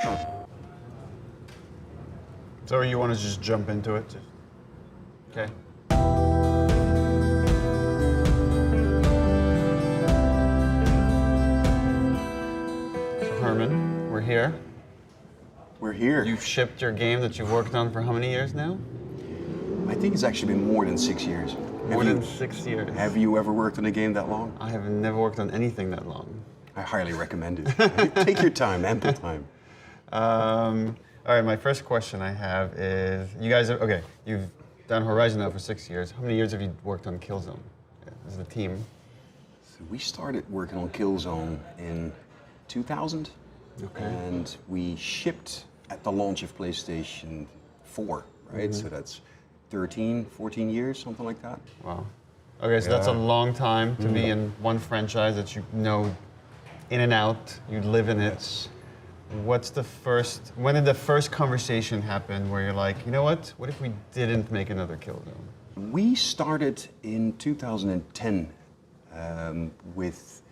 So you want to just jump into it? Okay. So Hermen, we're here. We're here. You've shipped your game that you've worked on for how many years now? I think it's actually been more than 6 years. More than 6 years. Have you ever worked on a game that long? I have never worked on anything that long. I highly recommend it. Take your time, ample time. All right, my first question I have is, you guys are, okay, you've done Horizon now for 6 years. How many years have you worked on Killzone as a team? So we started working on Killzone in 2000. Okay. And we shipped at the launch of PlayStation 4, right? So that's 13, 14 years, something like that. Wow. Okay, so that's a long time to be in one franchise that you know in and out, you live in it. Yes. When did the first conversation happen where you're like, you know what if we didn't make another Killzone? We started in 2010 with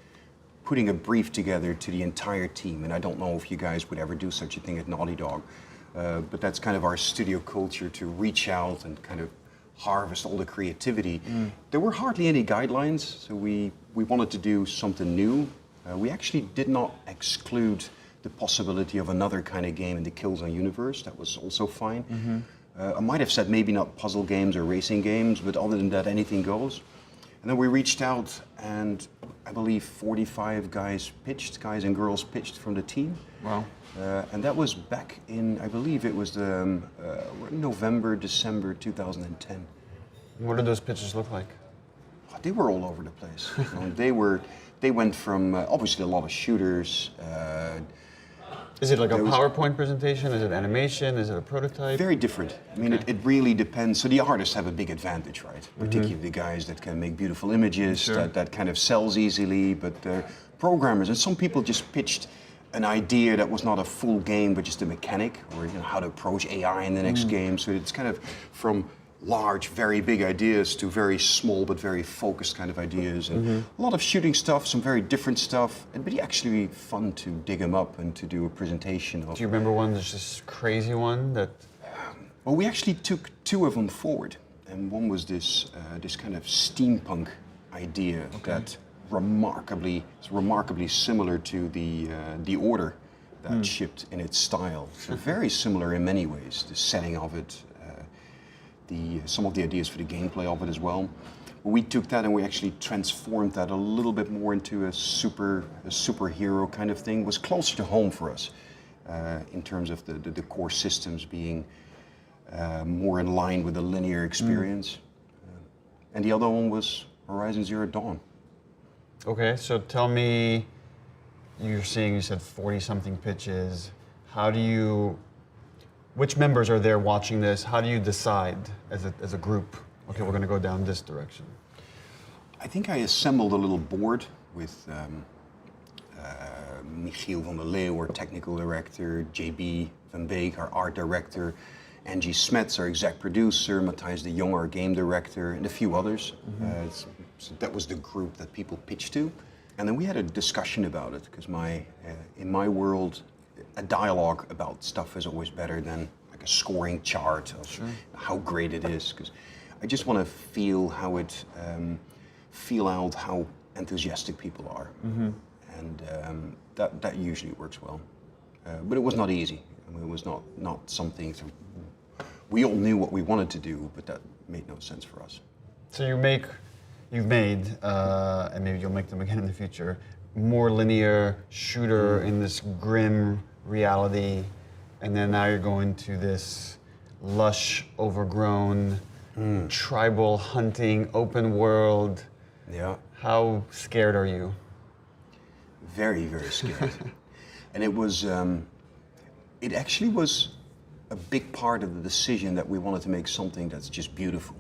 putting a brief together to the entire team, and I don't know if you guys would ever do such a thing at Naughty Dog, but that's kind of our studio culture, to reach out and kind of harvest all the creativity. There were hardly any guidelines, so we wanted to do something new. We actually did not exclude the possibility of another kind of game in the Killzone universe. That was also fine. I might have said maybe not puzzle games or racing games, but other than that, anything goes. And then we reached out, and I believe 45 guys and girls pitched from the team. Wow. And that was back in, I believe it was November, December 2010. What did those pitches look like? They were all over the place. They went from obviously a lot of shooters. Is it like a PowerPoint presentation? Is it animation? Is it a prototype? Very different. I mean, it really depends. So the artists have a big advantage, right? Particularly the guys that can make beautiful images, that kind of sells easily, but programmers, and some people just pitched an idea that was not a full game, but just a mechanic, or how to approach AI in the next game. So it's kind of from large, very big ideas to very small but very focused kind of ideas. And a lot of shooting stuff, some very different stuff, but actually fun to dig them up and to do a presentation of. Do you remember one that's just crazy one that? Well, we actually took two of them forward, and one was this kind of steampunk idea that is remarkably similar to the Order that shipped in its style. So very similar in many ways, the setting of it, some of the ideas for the gameplay of it as well. We took that and we actually transformed that a little bit more into a superhero kind of thing. It was closer to home for us in terms of the core systems being more in line with the linear experience. And the other one was Horizon Zero Dawn. Okay, so tell me, you said 40-something pitches. Which members are there watching this? How do you decide as a group, okay, we're going to go down this direction? I think I assembled a little board with Michiel van der Leeuw, our technical director, JB van Beek, our art director, Angie Smets, our exec producer, Matthijs de Jong, our game director, and a few others. So that was the group that people pitched to. And then we had a discussion about it, because in my world, a dialogue about stuff is always better than like a scoring chart of how great it is. Because I just want to feel out how enthusiastic people are, and that usually works well. But it was not easy. I mean, it was not something. We all knew what we wanted to do, but that made no sense for us. So you've made, and maybe you'll make them again in the future, more linear shooter in this grim reality, and then now you're going to this lush, overgrown, tribal hunting, open world. Yeah. How scared are you? Very, very scared. And it actually was a big part of the decision that we wanted to make something that's just beautiful.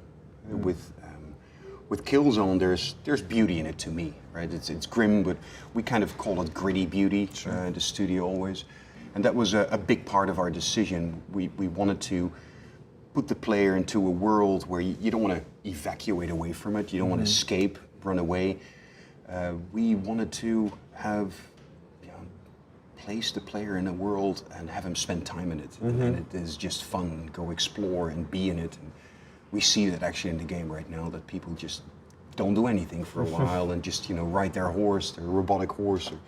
With Killzone, there's beauty in it to me, right? It's grim, but we kind of call it gritty beauty, the studio always. And that was a big part of our decision. We wanted to put the player into a world where you don't want to evacuate away from it, you don't want to escape, run away. We wanted to have place the player in a world and have him spend time in it. And it is just fun. Go explore and be in it. And we see that actually in the game right now, that people just don't do anything for a while and just, ride their horse, their robotic horse, or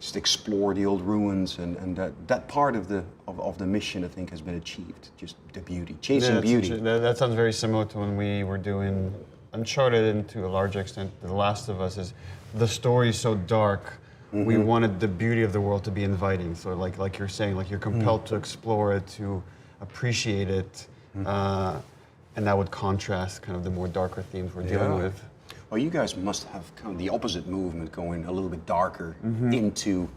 just explore the old ruins. And that part of the mission, I think, has been achieved. Just the beauty, chasing beauty. That sounds very similar to when we were doing Uncharted, and to a large extent, The Last of Us. Is the story is so dark. We wanted the beauty of the world to be inviting. So like you're saying, like you're compelled to explore it, to appreciate it, and that would contrast kind of the more darker themes we're dealing with. Well, you guys must have kind of the opposite movement, going a little bit darker into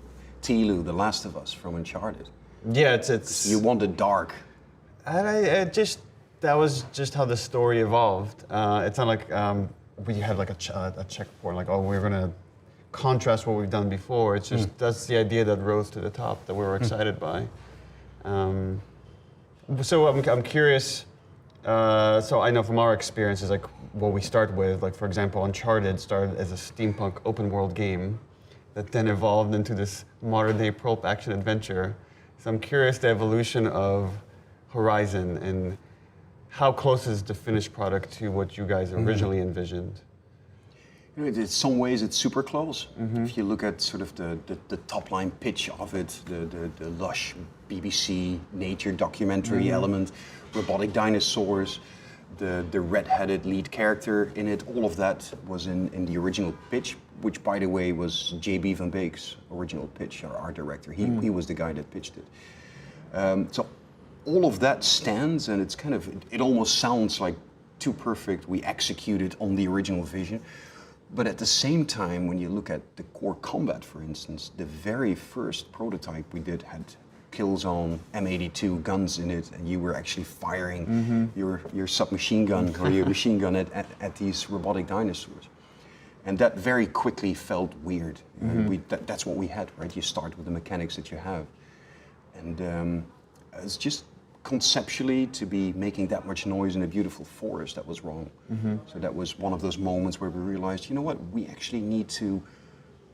Tilu, The Last of Us from Uncharted. Yeah, it's You wanted dark. And that was just how the story evolved. It's not like we had like a checkpoint, like, oh, we're gonna contrast what we've done before. It's just that's the idea that rose to the top that we were excited by. So I'm curious. So I know from our experiences, like what we start with, like for example, Uncharted started as a steampunk open world game that then evolved into this modern day pulp action adventure. So I'm curious the evolution of Horizon, and how close is the finished product to what you guys originally envisioned? In some ways, it's super close. If you look at sort of the top line pitch of it, the lush BBC nature documentary element, robotic dinosaurs, the red-headed lead character in it, all of that was in the original pitch, which, by the way, was J.B. Van Beek's original pitch, our art director. He was the guy that pitched it. So all of that stands, and it's kind of, it almost sounds like too perfect. We executed on the original vision. But at the same time, when you look at the core combat, for instance, the very first prototype we did had Killzone M82 guns in it, and you were actually firing your submachine gun or your machine gun at these robotic dinosaurs. And that very quickly felt weird. That's what we had, right? You start with the mechanics that you have. And it's just conceptually, to be making that much noise in a beautiful forest, that was wrong. So that was one of those moments where we realized, you know what, we actually need to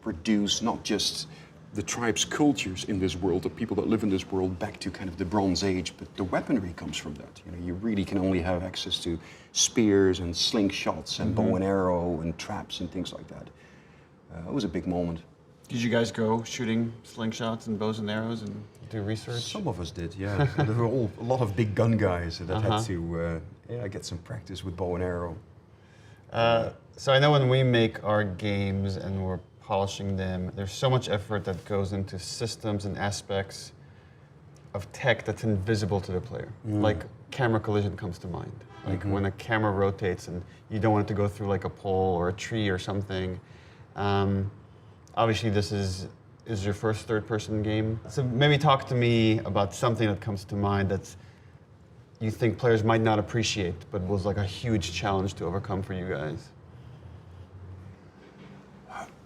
produce not just the tribe's cultures in this world, the people that live in this world, back to kind of the Bronze Age, but the weaponry comes from that. You really can only have access to spears and slingshots and bow and arrow and traps and things like that. It was a big moment. Did you guys go shooting slingshots and bows and arrows and do research? Some of us did, yeah. There were a lot of big gun guys that had to get some practice with bow and arrow. So I know when we make our games and we're polishing them, there's so much effort that goes into systems and aspects of tech that's invisible to the player. Like camera collision comes to mind. Like when a camera rotates and you don't want it to go through like a pole or a tree or something. Obviously this is your first third-person game. So maybe talk to me about something that comes to mind that's you think players might not appreciate, but was like a huge challenge to overcome for you guys.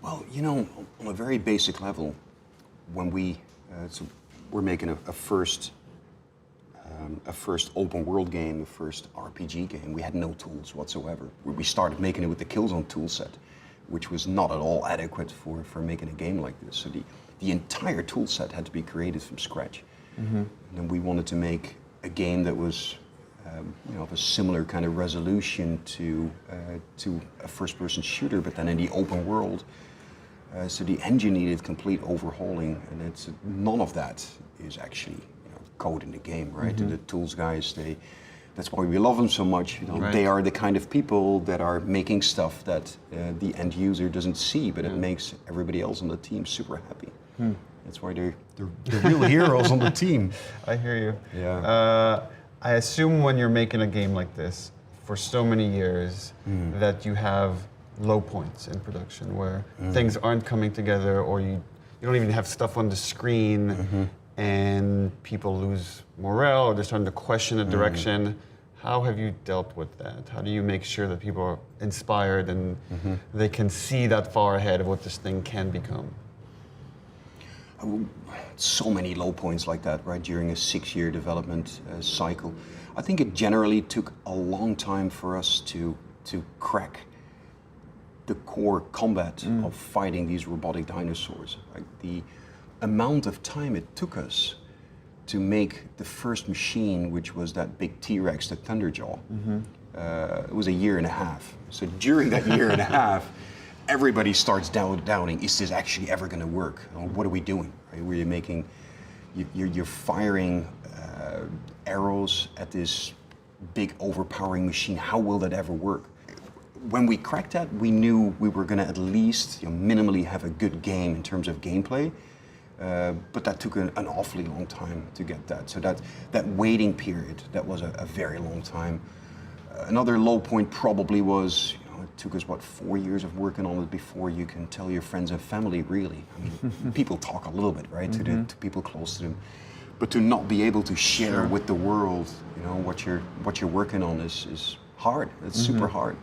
Well, on a very basic level, when we're making a first open world game, a first RPG game, we had no tools whatsoever. We started making it with the Killzone tool set, which was not at all adequate for making a game like this. So the entire tool set had to be created from scratch. And then we wanted to make a game that was of a similar kind of resolution to a first-person shooter, but then in the open world. So the engine needed complete overhauling, and none of that is actually code in the game, right? The tools guys, that's why we love them so much. Right. They are the kind of people that are making stuff that the end user doesn't see, but it makes everybody else on the team super happy. That's why they're the real heroes on the team. I hear you. Yeah. I assume when you're making a game like this for so many years that you have low points in production where things aren't coming together, or you don't even have stuff on the screen, and people lose morale, or they're starting to question the direction. How have you dealt with that? How do you make sure that people are inspired and they can see that far ahead of what this thing can become? So many low points like that, right, during a 6-year development cycle. I think it generally took a long time for us to crack the core combat of fighting these robotic dinosaurs. Like amount of time it took us to make the first machine, which was that big T-Rex, the Thunderjaw. It was a year and a half. So during that year and a half, everybody starts doubting, is this actually ever going to work? What are we doing? Right? We're making, you're firing arrows at this big overpowering machine. How will that ever work? When we cracked that, we knew we were going to at least minimally have a good game in terms of gameplay. But that took an awfully long time to get that. So that waiting period, that was a very long time. Another low point probably was, it took us, 4 years of working on it before you can tell your friends and family, really. I mean, people talk a little bit, right, to people close to them. But to not be able to share with the world, what you're working on is hard. It's super hard.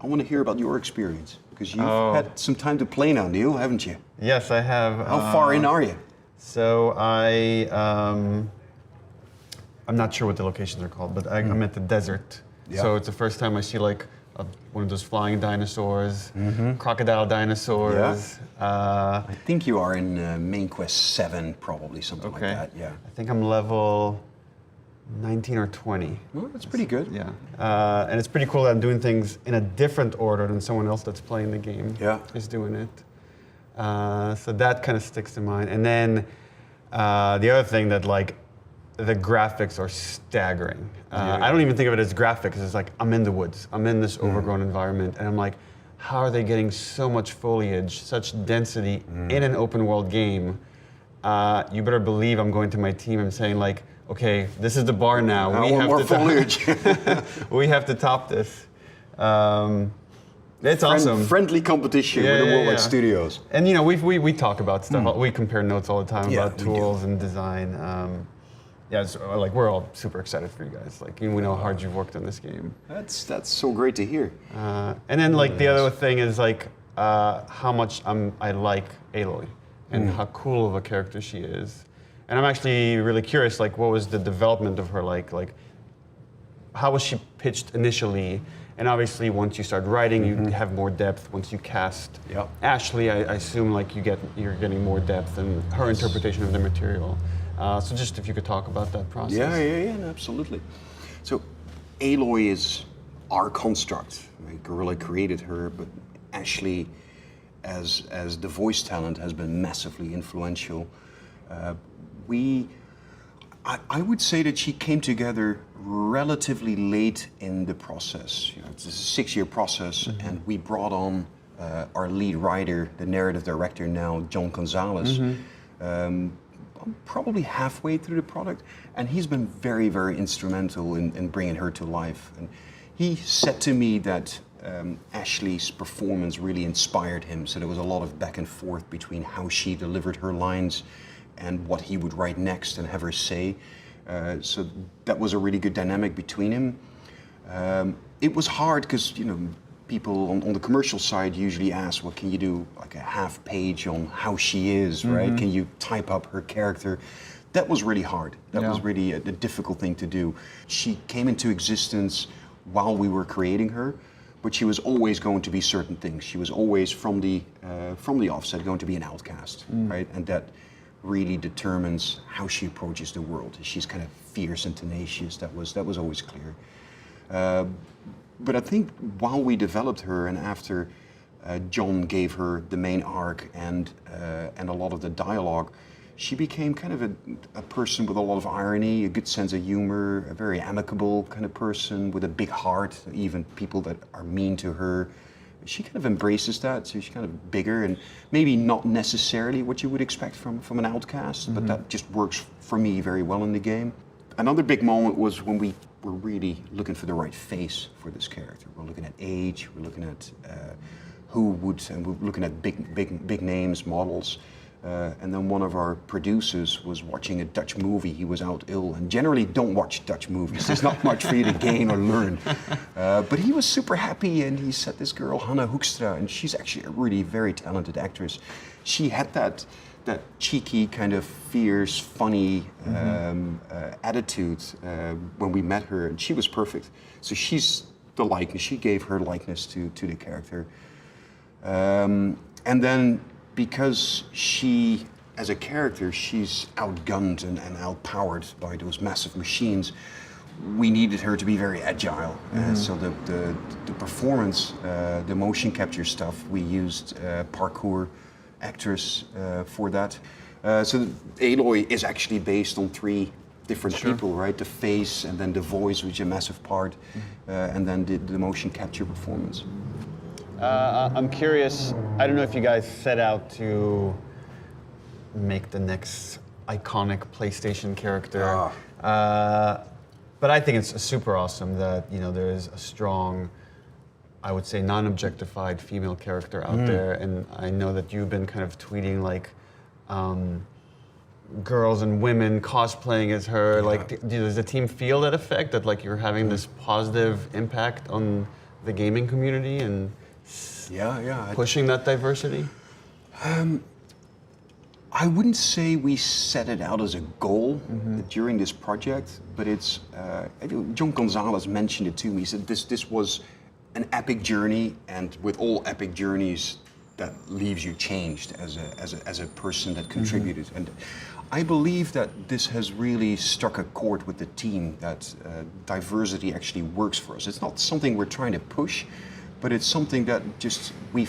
I want to hear about your experience, because you've had some time to play now, Neil, haven't you? Yes, I have. How far in are you? So I'm not sure what the locations are called, but I'm at the desert. Yeah. So it's the first time I see like one of those flying dinosaurs, crocodile dinosaurs. I think you are in Main Quest 7, probably, something like that. Yeah. I think I'm level 19 or 20. Well, that's pretty good. Yeah. And it's pretty cool that I'm doing things in a different order than someone else that's playing the game is doing it. So that kind of sticks to mind. And then the other thing that the graphics are staggering. I don't even think of it as graphics. It's like I'm in the woods. I'm in this overgrown environment, and I'm like, how are they getting so much foliage, such density in an open world game? You better believe I'm going to my team and saying like, okay, this is the bar now. We have more foliage. We have to top this. It's awesome. Friendly competition with the Worldwide Studios. And we talk about stuff. We compare notes all the time about tools and design. It's, we're all super excited for you guys. We know how hard you've worked on this game. That's so great to hear. And then the other thing is how much I like Aloy and how cool of a character she is. And I'm actually really curious, what was the development of her like? How was she pitched initially? And obviously, once you start writing, you have more depth. Once you cast Ashley, I assume you're getting more depth in her interpretation of the material. So just if you could talk about that process. Yeah, absolutely. So Aloy is our construct. Right? Guerrilla created her, but Ashley, as the voice talent, has been massively influential. I would say that she came together relatively late in the process. It's a 6-year process, and we brought on our lead writer, the narrative director now, John Gonzalez, probably halfway through the product, and he's been very, very instrumental in bringing her to life. And he said to me that Ashley's performance really inspired him, so there was a lot of back and forth between how she delivered her lines and what he would write next and have her say. So that was a really good dynamic between him. It was hard because, people on the commercial side usually ask, well, can you do a half page on how she is, right? Can you type up her character? That was really hard. That was really a difficult thing to do. She came into existence while we were creating her, but she was always going to be certain things. She was always from the offset going to be an outcast, right? And that really determines how she approaches the world. She's kind of fierce and tenacious. That was always clear. But I think while we developed her, and after John gave her the main arc and a lot of the dialogue, she became kind of a person with a lot of irony, a good sense of humor, a very amicable kind of person with a big heart. Even people that are mean to her, she kind of embraces that. So she's kind of bigger and maybe not necessarily what you would expect from an outcast, but that just works for me very well in the game. Another big moment was when we were really looking for the right face for this character. We're looking at age, we're looking at and we're looking at big names, models. And then one of our producers was watching a Dutch movie. He was out ill, and generally don't watch Dutch movies. There's not much for you to gain or learn. But he was super happy, and he said this girl, Hermen Hulst, and she's actually a really very talented actress. She had that cheeky, kind of fierce, funny attitude when we met her, and she was perfect. So she's the likeness. She gave her likeness to the character. And then because she as a character, she's outgunned and outpowered by those massive machines. We needed her to be very agile. So the performance, the motion capture stuff, we used parkour actors for that. So Aloy is actually based on 3 different people, right? The face, and then the voice, which is a massive part, and then the motion capture performance. I'm curious, I don't know if you guys set out to make the next iconic PlayStation character. But I think it's super awesome that there is a strong, I would say, non-objectified female character out there, and I know that you've been kind of tweeting like girls and women cosplaying as her. Yeah. Like, does the team feel that effect, that like you're having this positive impact on the gaming community and pushing that diversity? I wouldn't say we set it out as a goal during this project, but it's, John Gonzalez mentioned it to me. He said this was an epic journey, and with all epic journeys, that leaves you changed as a person that contributed. And I believe that this has really struck a chord with the team, that diversity actually works for us. It's not something we're trying to push, but it's something that just we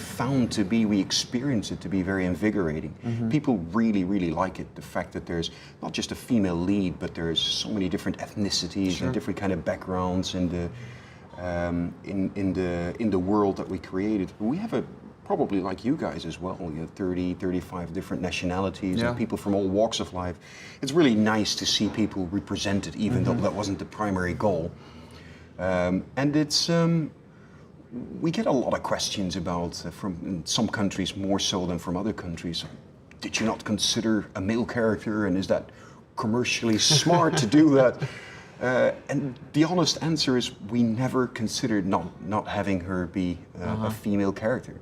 experience it to be very invigorating. People really, really like it. The fact that there's not just a female lead, but there's so many different ethnicities and different kind of backgrounds in the world that we created. We have probably like you guys as well, 30, 35 different nationalities and people from all walks of life. It's really nice to see people represented, even though that wasn't the primary goal. And it's, we get a lot of questions about, from some countries more so than from other countries, did you not consider a male character, and is that commercially smart to do that? And the honest answer is we never considered not having her be a female character.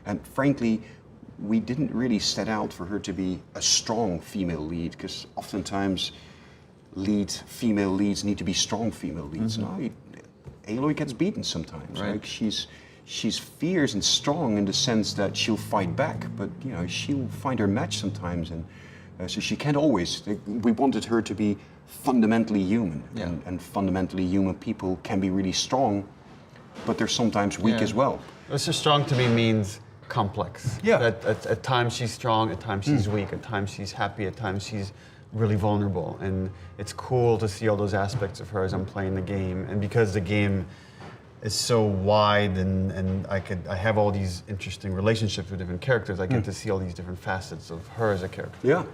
And frankly, we didn't really set out for her to be a strong female lead, because oftentimes female leads need to be strong female leads. Aloy gets beaten sometimes. Right. Like she's fierce and strong in the sense that she'll fight back, but she'll find her match sometimes, and so she can't always. We wanted her to be fundamentally human, and fundamentally human people can be really strong, but they're sometimes weak as well. So strong to me means complex. Yeah. That at times she's strong, at times she's weak, at times she's happy, at times she's really vulnerable, and it's cool to see all those aspects of her as I'm playing the game. And because the game is so wide, and I have all these interesting relationships with different characters, I get to see all these different facets of her as a character. Yeah,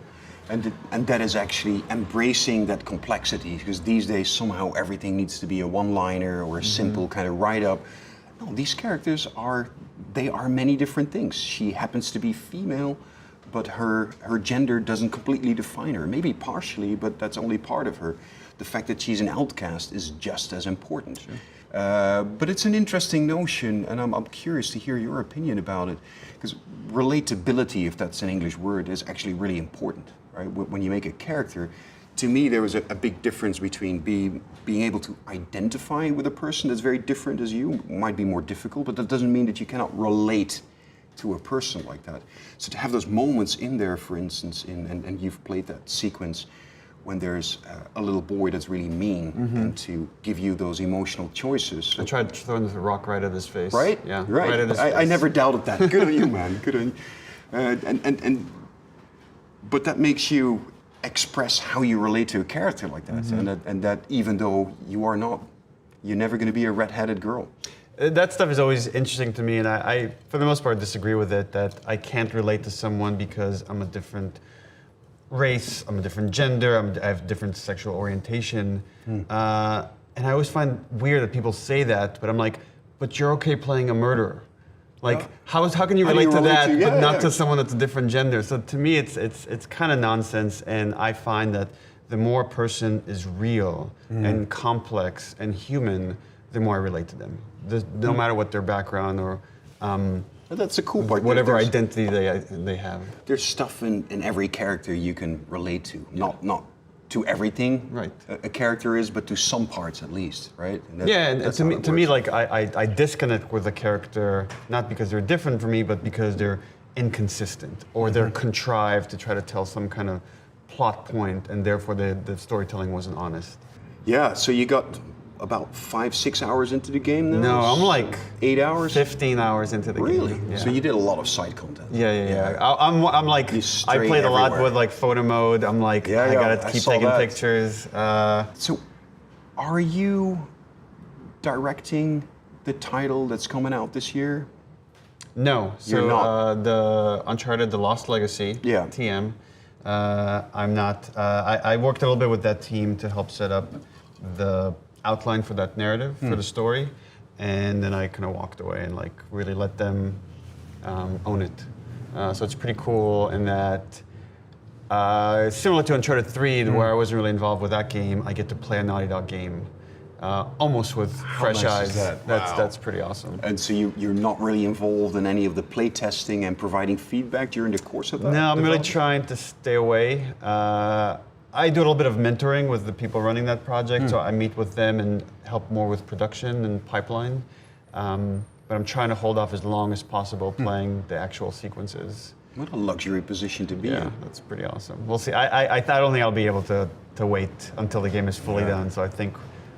and that is actually embracing that complexity, because these days somehow everything needs to be a one-liner or a simple kind of write-up. No, these characters are many different things. She happens to be female, but her gender doesn't completely define her. Maybe partially, but that's only part of her. The fact that she's an outcast is just as important. But it's an interesting notion, and I'm curious to hear your opinion about it, because relatability, if that's an English word, is actually really important, right? When you make a character, to me there was a big difference between being able to identify with a person that's very different as you. Might be more difficult, but that doesn't mean that you cannot relate to a person like that. So to have those moments in there, for instance, and you've played that sequence when there's a little boy that's really mean, and to give you those emotional choices. I tried throwing the rock right at his face. Right? Yeah. Right at his I face. never doubted that. Good on you, man. Good on you. But that makes you express how you relate to a character like that, and that even though you're never going to be a red-headed girl. That stuff is always interesting to me, and I, for the most part, disagree with it, that I can't relate to someone because I'm a different race, I'm a different gender, I have different sexual orientation. And I always find weird that people say that, but I'm like, but you're okay playing a murderer. Like, how can you relate to that, but not to someone that's a different gender? So to me, it's kind of nonsense, and I find that the more a person is real and complex and human, the more I relate to them. No matter what their background or that's a cool part. Whatever identity they have. There's stuff in every character you can relate to, not to everything a character is, but to some parts at least, right? And to me, like I disconnect with a character not because they're different from me, but because they're inconsistent, or they're contrived to try to tell some kind of plot point, and therefore the storytelling wasn't honest. Yeah, so you got about 5-6 hours into the game now? No, I'm like 8 hours? 15 hours into the Really? game. Yeah. So you did a lot of side content? Yeah. I'm like, You I stray played a lot everywhere. with like photo mode. I'm like, I gotta I keep saw taking that. pictures. So, are you directing the title that's coming out this year? No, so You're not. the Uncharted: The Lost Legacy, Yeah. TM. I'm not. I worked a little bit with that team to help set up the outline for that narrative for the story, and then I kind of walked away and like really let them own it. So it's pretty cool in that. Similar to Uncharted 3, where I wasn't really involved with that game, I get to play a Naughty Dog game almost with fresh nice eyes. is that? Wow. That's pretty awesome. And so you're not really involved in any of the play testing and providing feedback during the course of that? No, I'm really development? trying to stay away. I do a little bit of mentoring with the people running that project, so I meet with them and help more with production and pipeline. But I'm trying to hold off as long as possible playing the actual sequences. What a luxury position to be Yeah, in. that's pretty awesome. We'll see. I don't think I'll be able to wait until the game is fully done, so I think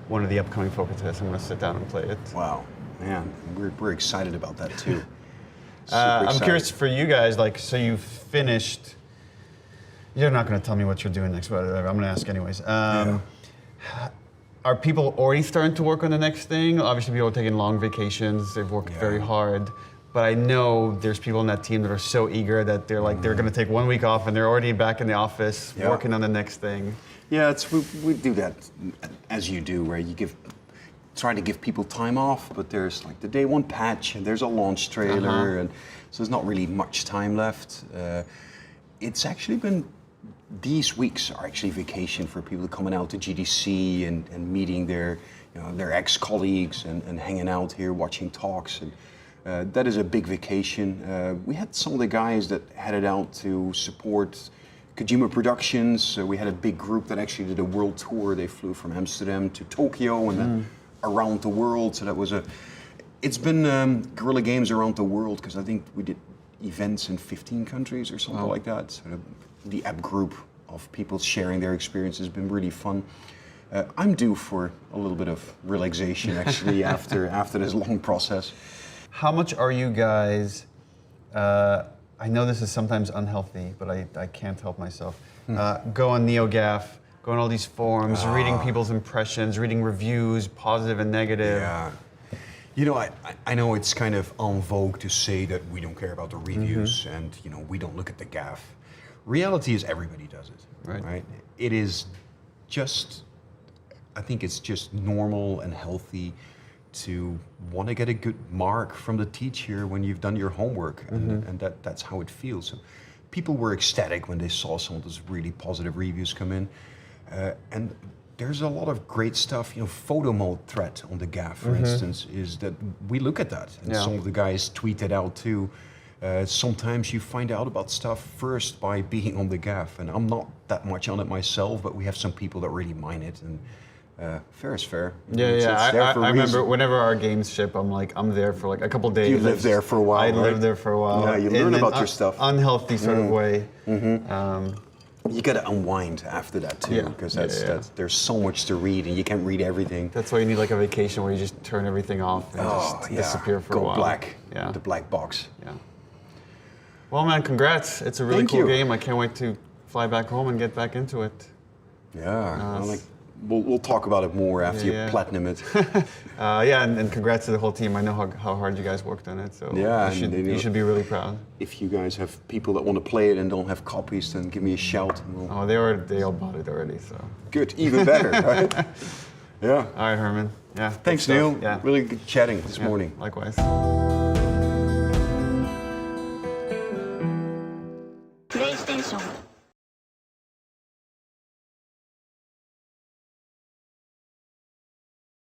one of the upcoming focus tests, I'm going to sit down and play it. Wow, man, we're excited about that too. I'm excited. curious for you guys, like, so you finished. You're not going to tell me what you're doing next, but I'm going to ask anyways. Are people already starting to work on the next thing? Obviously, people are taking long vacations. They've worked very hard. But I know there's people on that team that are so eager that they're like, they're going to take 1 week off and they're already back in the office working on the next thing. Yeah, we do that as you do, where you try to give people time off, but there's like the day one patch and there's a launch trailer, and so there's not really much time left. It's actually been, these weeks are actually vacation for people coming out to GDC and meeting their ex-colleagues and hanging out here, watching talks, and that is a big vacation. We had some of the guys that headed out to support Kojima Productions. We had a big group that actually did a world tour. They flew from Amsterdam to Tokyo and then around the world. So that was it's been Guerrilla Games around the world, because I think we did events in 15 countries or something like that. So the app group of people sharing their experience has been really fun. I'm due for a little bit of relaxation actually after this long process. How much are you guys, I know this is sometimes unhealthy, but I can't help myself. Go on NeoGAF, go on all these forums, reading people's impressions, reading reviews, positive and negative. Yeah. You know, I know it's kind of en vogue to say that we don't care about the reviews and, we don't look at the GAF. Reality is everybody does it, right? It is just, I think it's just normal and healthy to want to get a good mark from the teacher when you've done your homework, and that's how it feels. So people were ecstatic when they saw some of those really positive reviews come in, and there's a lot of great stuff. Photo mode thread on the GAF, for instance, is that we look at that, and some of the guys tweet it out too. Sometimes you find out about stuff first by being on the GAF, and I'm not that much on it myself, but we have some people that really mine it, and fair is fair. It's there for a I remember reason. whenever our games ship, I'm there for like a couple days. You live there for a while, I right? live there for a while. Yeah, you in learn an about your stuff. Unhealthy sort of way. You got to unwind after that too, because that's there's so much to read, and you can't read everything. That's why you need like a vacation where you just turn everything off and just disappear for a while. Go black. Yeah. The black box. Yeah. Well, man, congrats. It's a really Thank cool you. game. I can't wait to fly back home and get back into it. Yeah. We'll talk about it more after you platinum it. And congrats to the whole team. I know how hard you guys worked on it, so you should be really proud. If you guys have people that want to play it and don't have copies, then give me a shout. And Oh, they all bought it already, so. Good, even better, right? Yeah. All right, Herman. Yeah. Thanks, good stuff. Neil. Yeah. Really good chatting this Yeah, morning. Likewise. PlayStation